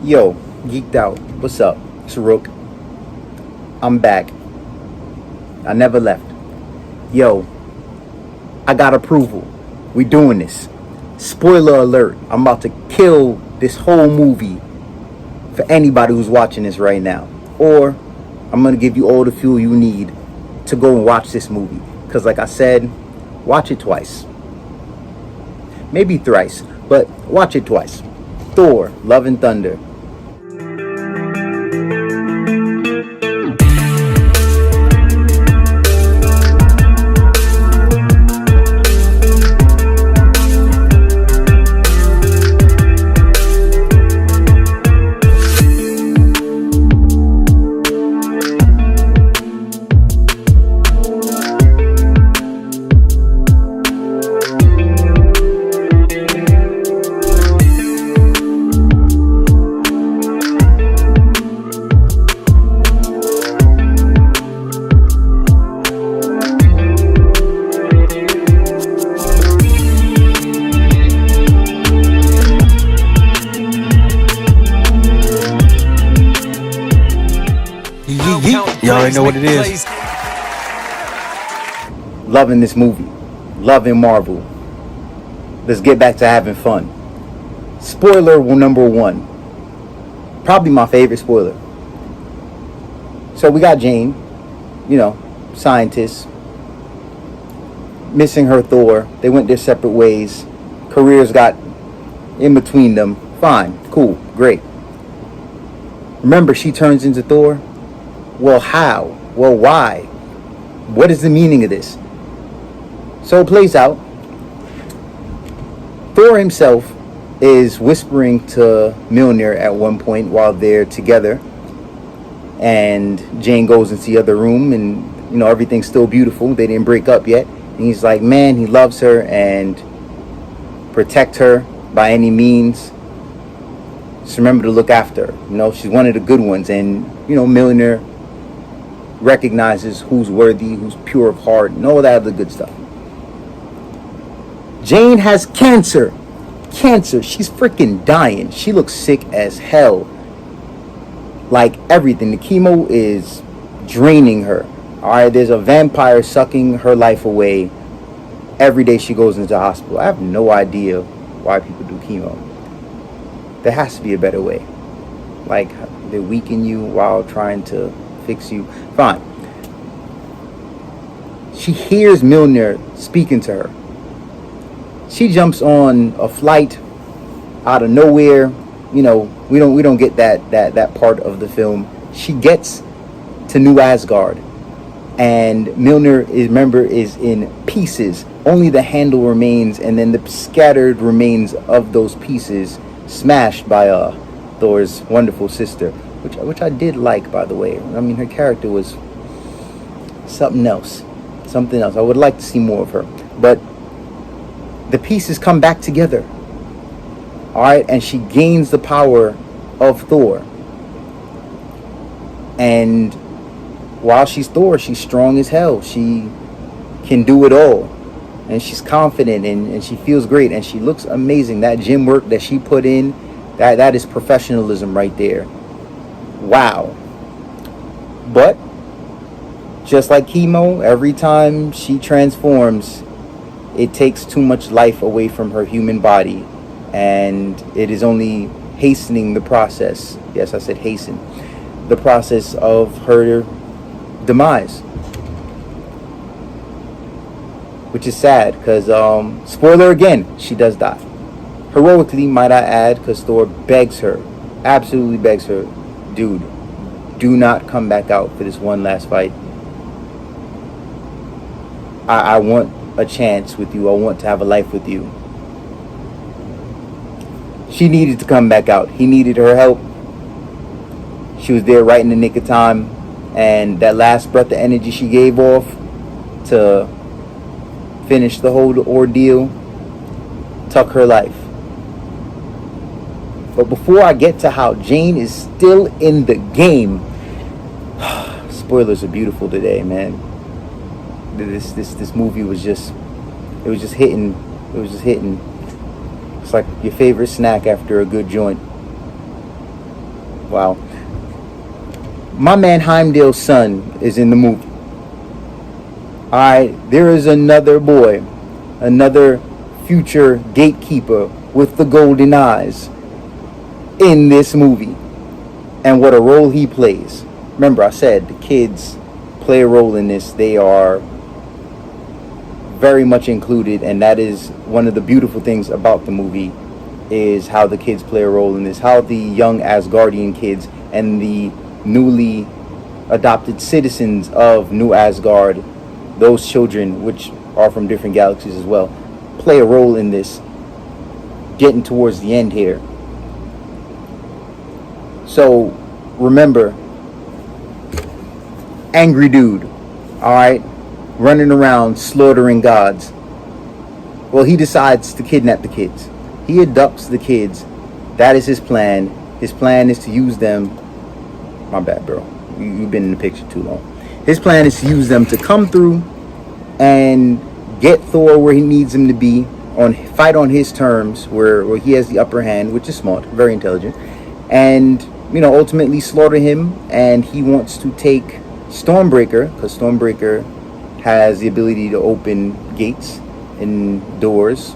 Yo, geeked out. What's up? It's Rook. I'm back. I never left. Yo, I got approval. We doing this. Spoiler alert. I'm about to kill this whole movie for anybody who's watching this right now. Or I'm going to give you all the fuel you need to go and watch this movie. Because like I said, watch it twice. Maybe thrice, but watch it twice. Thor, Love and Thunder. You already know what it is. Loving this movie. Loving Marvel. Let's get back to having fun. Spoiler number one. Probably my favorite spoiler. So we got Jane, scientist, missing her Thor. They went their separate ways. Careers got in between them. Fine, cool, great. Remember, she turns into Thor. Well, how? Well, why? What is the meaning of this? So it plays out. Thor himself is whispering to Mjolnir at one point while they're together. And Jane goes into the other room and, everything's still beautiful. They didn't break up yet. And he's like, man, he loves her and protect her by any means. Just remember to look after her. She's one of the good ones. And, Mjolnir recognizes who's worthy, who's pure of heart, and all that other good stuff. Jane has cancer. She's freaking dying. She looks sick as hell. Like everything. The chemo is draining her. Alright, there's a vampire sucking her life away every day she goes into the hospital. I have no idea why people do chemo. There has to be a better way. Like, they weaken you while trying to fix you. Fine. She hears Mjolnir speaking to her. She jumps on a flight out of nowhere. We don't get that part of the film. She gets to New Asgard, and Mjolnir is in pieces. Only the handle remains, and then the scattered remains of those pieces smashed by Thor's wonderful sister. Which I did like, by the way. I mean, her character was something else. I would like to see more of her. But the pieces come back together. Alright? And she gains the power of Thor. And while she's Thor, she's strong as hell. She can do it all. And she's confident and she feels great. And she looks amazing. That gym work that she put in, that is professionalism right there. Wow. But just like chemo, every time she transforms, it takes too much life away from her human body, and it is only hastening the process. Yes, I said hasten. The process of her demise, which is sad because spoiler again, she does die heroically, might I add, because Thor begs her, absolutely begs her, dude, do not come back out for this one last fight. I want a chance with you. I want to have a life with you. She needed to come back out. He needed her help. She was there right in the nick of time. And that last breath of energy she gave off to finish the whole ordeal took her life. But before I get to how Jane is still in the game, spoilers are beautiful today, man. This movie was just hitting. It was just hitting. It's like your favorite snack after a good joint. Wow. My man Heimdall's son is in the movie. Alright, there is another boy, another future gatekeeper with the golden eyes in this movie. And what a role he plays. Remember, I said the kids play a role in this. They are very much included, and that is one of the beautiful things about the movie, is how the kids play a role in this. How the young Asgardian kids and the newly adopted citizens of New Asgard, those children, which are from different galaxies as well, play a role in this, getting towards the end here. So, remember, angry dude, alright, running around slaughtering gods. Well, he decides to kidnap the kids. He abducts the kids. That is his plan. His plan is to use them. My bad, bro. You've been in the picture too long. His plan is to use them to come through and get Thor where he needs him to be, fight on his terms, where he has the upper hand, which is smart, very intelligent, and ultimately slaughter him. And he wants to take Stormbreaker, because Stormbreaker has the ability to open gates and doors,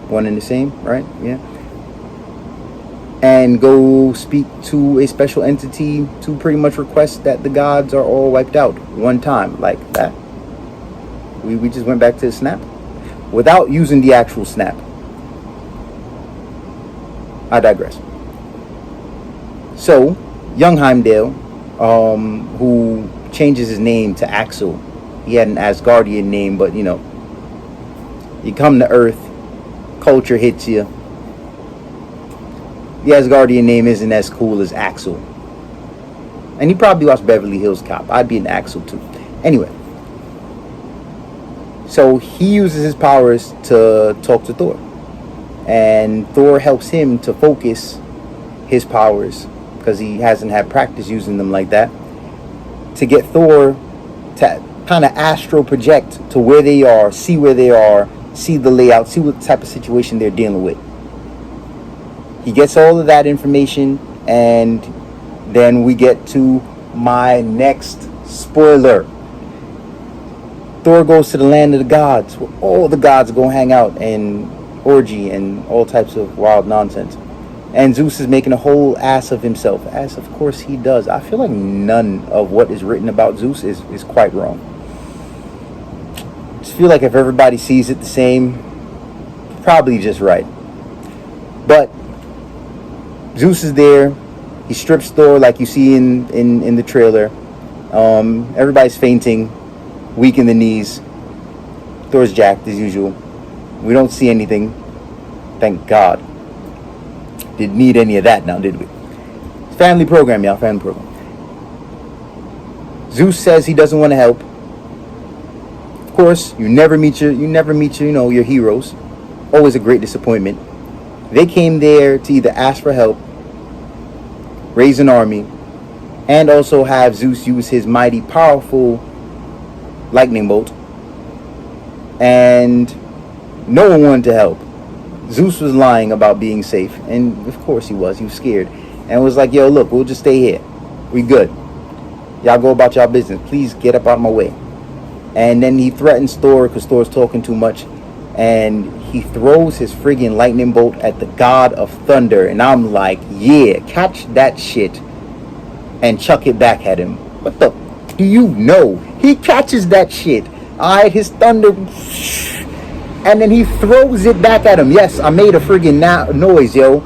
one and the same, right? Yeah. And go speak to a special entity to pretty much request that the gods are all wiped out one time, like that. We just went back to the snap without using the actual snap. I digress. So, young Heimdall, who changes his name to Axel. He had an Asgardian name, but you come to Earth, culture hits you. The Asgardian name isn't as cool as Axel. And he probably watched Beverly Hills Cop. I'd be an Axel too. Anyway. So he uses his powers to talk to Thor. And Thor helps him to focus his powers, because he hasn't had practice using them like that, to get Thor to kind of astral project to where they are, see the layout, see what type of situation they're dealing with. He gets all of that information, and then we get to my next spoiler. Thor goes to the land of the gods, where all the gods go hang out and orgy and all types of wild nonsense. And Zeus is making a whole ass of himself, as of course he does. I feel like none of what is written about Zeus is quite wrong. I just feel like if everybody sees it the same, probably just right. But Zeus is there. He strips Thor like you see in the trailer. Everybody's fainting, weak in the knees. Thor's jacked as usual. We don't see anything. Thank God. Didn't need any of that now, did we? Family program, y'all. Family program. Zeus says he doesn't want to help. Of course, you never meet your heroes. Always a great disappointment. They came there to either ask for help, raise an army, and also have Zeus use his mighty, powerful lightning bolt. And no one wanted to help. Zeus was lying about being safe, and of course he was. He was scared, and was like, "Yo, look, we'll just stay here. We good. Y'all go about y'all business. Please get up out of my way." And then he threatens Thor because Thor's talking too much, and he throws his friggin' lightning bolt at the god of thunder. And I'm like, yeah, catch that shit and chuck it back at him. What the do you know? He catches that shit. Alright, his thunder, and then he throws it back at him. Yes, I made a friggin' noise, yo.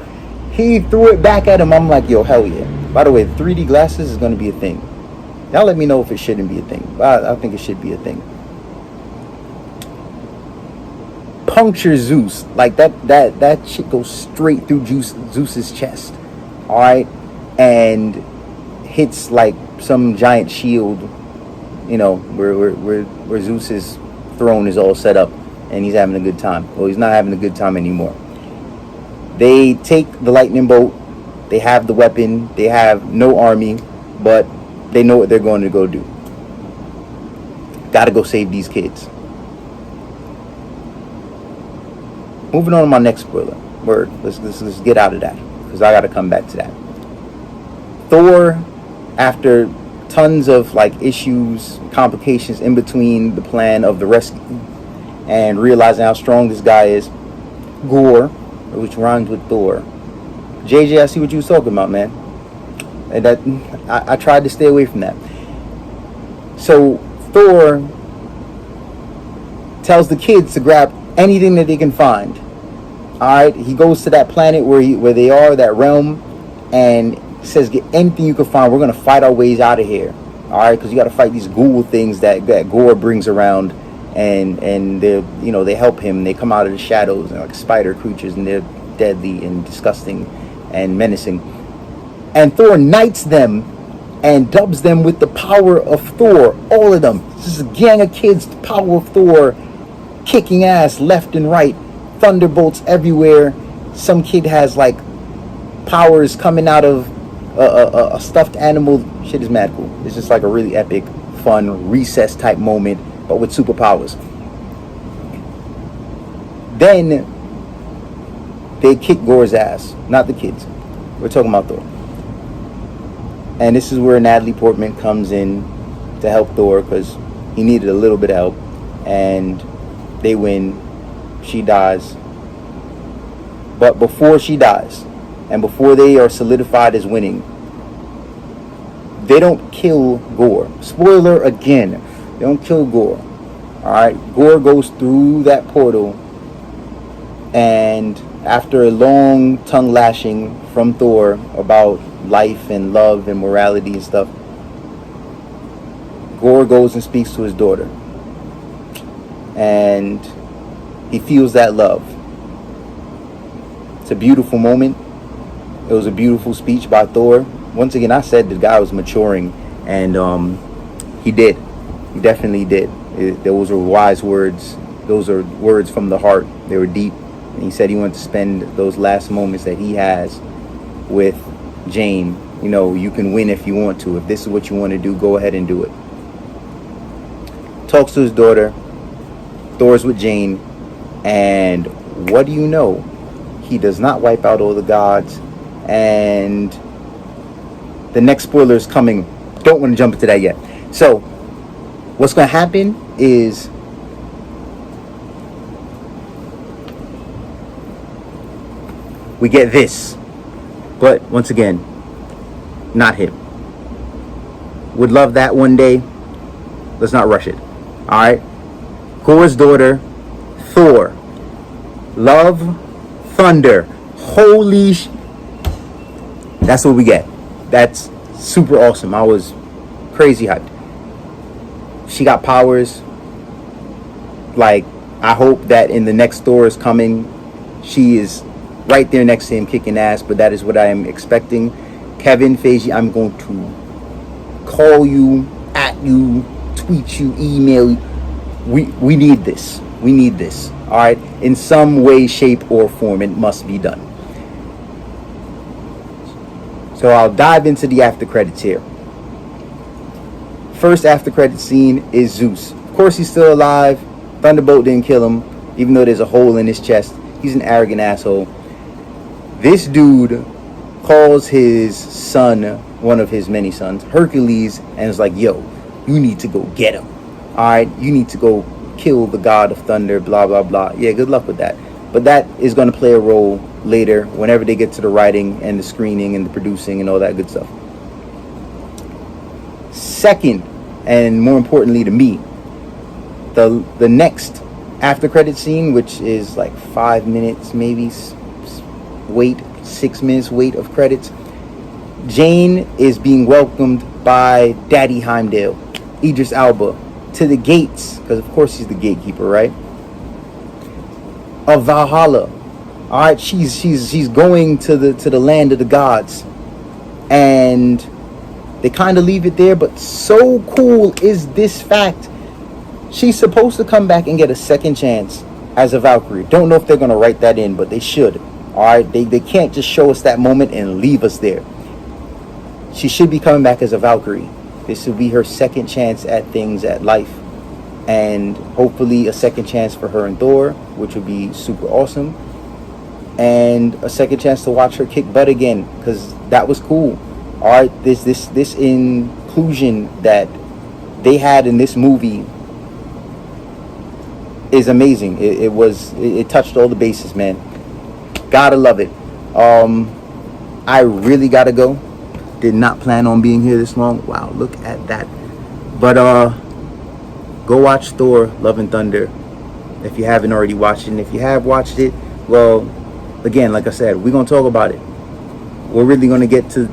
He threw it back at him. I'm like, yo, hell yeah. By the way, 3D glasses is going to be a thing. Y'all let me know if it shouldn't be a thing. I think it should be a thing. Puncture Zeus. Like that shit goes straight through Zeus's chest. Alright? And hits like some giant shield, where Zeus's throne is all set up and he's having a good time. Well, he's not having a good time anymore. They take the lightning bolt. They have the weapon. They have no army, but they know what they're going to go do. Gotta go save these kids. Moving on to my next spoiler. Let's get out of that, because I gotta come back to that. Thor, after tons of like issues, complications in between the plan of the rescue and realizing how strong this guy is, Gore, which rhymes with Thor. JJ, I see what you was talking about, man. And that I tried to stay away from that. So Thor tells the kids to grab anything that they can find. Alright, he goes to that planet where they are, that realm, and says, get anything you can find. We're gonna fight our ways out of here. Alright, because you gotta fight these ghoul things that Gore brings around, and they help him. They come out of the shadows and like spider creatures, and they're deadly and disgusting and menacing. And Thor knights them and dubs them with the power of Thor. All of them. This is a gang of kids, the power of Thor, kicking ass left and right. Thunderbolts everywhere. Some kid has like powers coming out of a stuffed animal. Shit is mad cool. It's just like a really epic, fun, recess type moment, but with superpowers. Then they kick Gore's ass. Not the kids. We're talking about Thor. And this is where Natalie Portman comes in to help Thor because he needed a little bit of help. And they win. She dies. But before she dies, and before they are solidified as winning, they don't kill Gore. Spoiler again. They don't kill Gore. Alright, Gore goes through that portal, and after a long tongue lashing from Thor about life and love and morality and stuff, Gore goes and speaks to his daughter. And he feels that love. It's a beautiful moment. It was a beautiful speech by Thor. Once again, I said the guy was maturing, and he did. He definitely did. Those were wise words. Those are words from the heart. They were deep. And he said he wanted to spend those last moments that he has with Jane. You know, you can win if you want to. If this is what you want to do, go ahead and do it. Talks to his daughter. Thor's with Jane. And what do you know? He does not wipe out all the gods. And the next spoiler is coming. Don't want to jump into that yet. So, what's going to happen is we get this. But once again, not him. Would love that one day. Let's not rush it. Alright? Gore's daughter, Thor. Love, thunder. Holy that's what we get. That's super awesome. I was crazy hyped. She got powers. Like, I hope that in the next Thor is coming, she is right there next to him kicking ass, but that is what I am expecting. Kevin Feige, I'm going to call you, at you, tweet you, email you. We need this. We need this. Alright? In some way, shape, or form, it must be done. So I'll dive into the after credits here. First after credit scene is Zeus. Of course he's still alive. Thunderbolt didn't kill him, even though there's a hole in his chest. He's an arrogant asshole. This dude calls his son, one of his many sons, Hercules, and is like, yo, you need to go get him. Alright, you need to go kill the god of thunder, blah, blah, blah. Yeah, good luck with that. But that is going to play a role later, whenever they get to the writing and the screening and the producing and all that good stuff. Second, and more importantly to me, the next after credit scene, which is like 5 minutes, maybe 6 minutes wait of credits. Jane is being welcomed by Daddy Heimdall, Idris Elba, to the gates, because of course he's the gatekeeper, right? Of Valhalla. Alright, she's going to the land of the gods. And they kind of leave it there, but so cool is this fact. She's supposed to come back and get a second chance as a Valkyrie. Don't know if they're going to write that in, but they should. Alright, they can't just show us that moment and leave us there. She should be coming back as a Valkyrie. This will be her second chance at things, at life. And hopefully a second chance for her and Thor, which would be super awesome. And a second chance to watch her kick butt again, because that was cool. this inclusion that they had in this movie is amazing. It touched all the bases, man. Gotta love it. I really gotta go. Did not plan on being here this long. Wow, look at that. But go watch Thor: Love and Thunder if you haven't already watched it. And if you have watched it, well, again, like I said, we're gonna talk about it. We're really gonna get to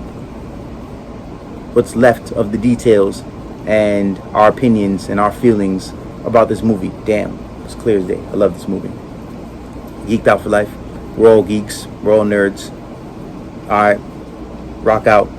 what's left of the details and our opinions and our feelings about this movie. Damn, it's clear as day. I love this movie. Geeked out for life. We're all geeks. We're all nerds. All right, rock out.